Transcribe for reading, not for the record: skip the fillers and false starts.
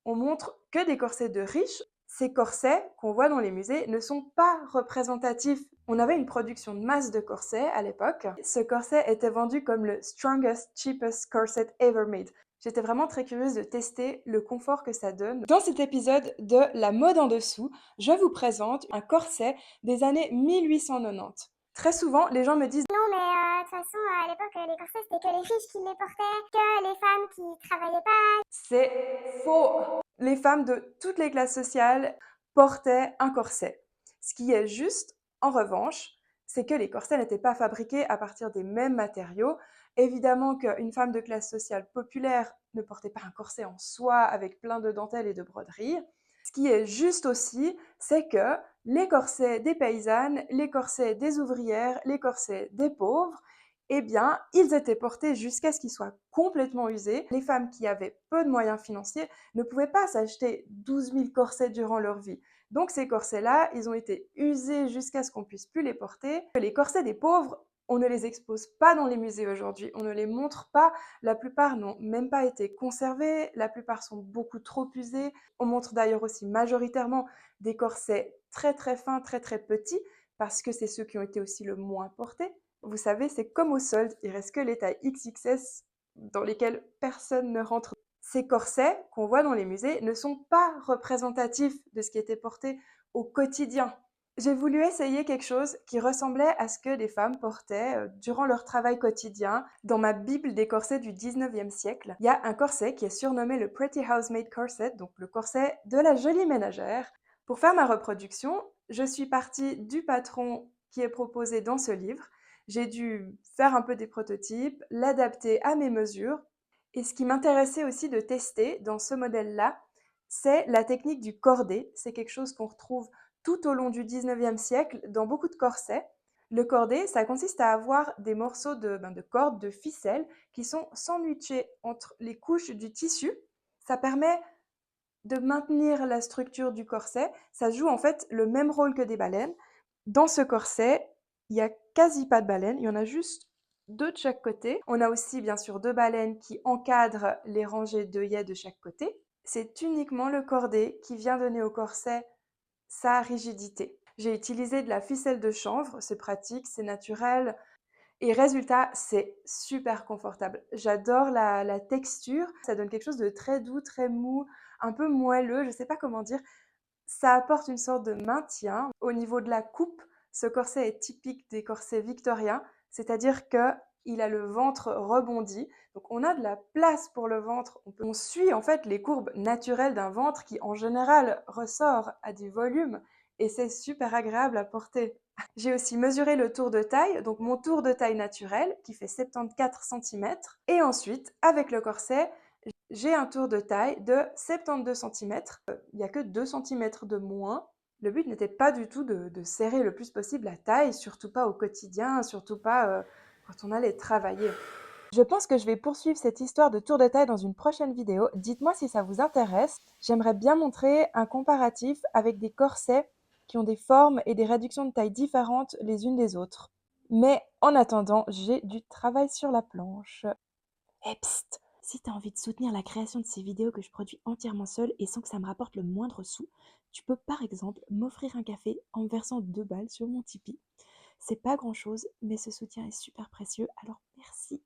on montre que des corsets de riches. Ces corsets qu'on voit dans les musées ne sont pas représentatifs. On avait une production de masse de corsets à l'époque. Ce corset était vendu comme le strongest, cheapest corset ever made. J'étais vraiment très curieuse de tester le confort que ça donne. Dans cet épisode de La mode en dessous, je vous présente un corset des années 1890. Très souvent, les gens me disent Non, mais de toute façon, à l'époque, les corsets, c'était que les riches qui les portaient, que les femmes qui travaillaient pas. c'est faux. Les femmes de toutes les classes sociales portaient un corset. Ce qui est juste, en revanche, c'est que les corsets n'étaient pas fabriqués à partir des mêmes matériaux. Évidemment qu'une femme de classe sociale populaire ne portait pas un corset en soie avec plein de dentelles et de broderies. Ce qui est juste aussi, c'est que les corsets des paysannes, les corsets des ouvrières, les corsets des pauvres, eh bien, ils étaient portés jusqu'à ce qu'ils soient complètement usés. Les femmes qui avaient peu de moyens financiers ne pouvaient pas s'acheter 12 000 corsets durant leur vie. Donc ces corsets-là, ils ont été usés jusqu'à ce qu'on puisse plus les porter. Les corsets des pauvres, on ne les expose pas dans les musées aujourd'hui, on ne les montre pas. La plupart n'ont même pas été conservés, la plupart sont beaucoup trop usés. On montre d'ailleurs aussi majoritairement des corsets très très fins, très très petits, parce que c'est ceux qui ont été aussi le moins portés. Vous savez, c'est comme au solde, il reste que les tailles XXS dans lesquelles personne ne rentre. Ces corsets qu'on voit dans les musées ne sont pas représentatifs de ce qui était porté au quotidien. J'ai voulu essayer quelque chose qui ressemblait à ce que les femmes portaient durant leur travail quotidien. Dans ma Bible des corsets du 19e siècle, il y a un corset qui est surnommé le Pretty Housemaid Corset, donc le corset de la jolie ménagère. Pour faire ma reproduction, je suis partie du patron qui est proposé dans ce livre. J'ai dû faire un peu des prototypes, l'adapter à mes mesures. Et ce qui m'intéressait aussi de tester dans ce modèle-là, c'est la technique du cordé. C'est quelque chose qu'on retrouve tout au long du 19e siècle dans beaucoup de corsets. Le cordé, ça consiste à avoir des morceaux de corde, de ficelle, qui sont sandwichés entre les couches du tissu. Ça permet de maintenir la structure du corset. Ça joue en fait le même rôle que des baleines. Dans ce corset, il n'y a quasi pas de baleines, il y en a juste deux de chaque côté. On a aussi bien sûr deux baleines qui encadrent les rangées d'œillets de chaque côté. C'est uniquement le cordé qui vient donner au corset sa rigidité. J'ai utilisé de la ficelle de chanvre, c'est pratique, c'est naturel, et résultat, c'est super confortable. J'adore la texture, ça donne quelque chose de très doux, très mou, un peu moelleux, je sais pas comment dire. Ça apporte une sorte de maintien. Au niveau de la coupe, ce corset est typique des corsets victoriens, c'est-à-dire que il a le ventre rebondi, donc on a de la place pour le ventre. On suit en fait les courbes naturelles d'un ventre qui en général ressort à du volume et c'est super agréable à porter. J'ai aussi mesuré le tour de taille, donc mon tour de taille naturel qui fait 74 cm. Et ensuite, avec le corset, j'ai un tour de taille de 72 cm. Il n'y a que 2 cm de moins. Le but n'était pas du tout de serrer le plus possible la taille, surtout pas au quotidien, surtout pas quand on allait travailler. Je pense que je vais poursuivre cette histoire de tour de taille dans une prochaine vidéo. Dites-moi si ça vous intéresse. J'aimerais bien montrer un comparatif avec des corsets qui ont des formes et des réductions de taille différentes les unes des autres. Mais en attendant, j'ai du travail sur la planche. Eh psst! Si t'as envie de soutenir la création de ces vidéos que je produis entièrement seule et sans que ça me rapporte le moindre sou, tu peux par exemple m'offrir un café en me versant 2 balles sur mon Tipeee. C'est pas grand chose, mais ce soutien est super précieux, alors merci.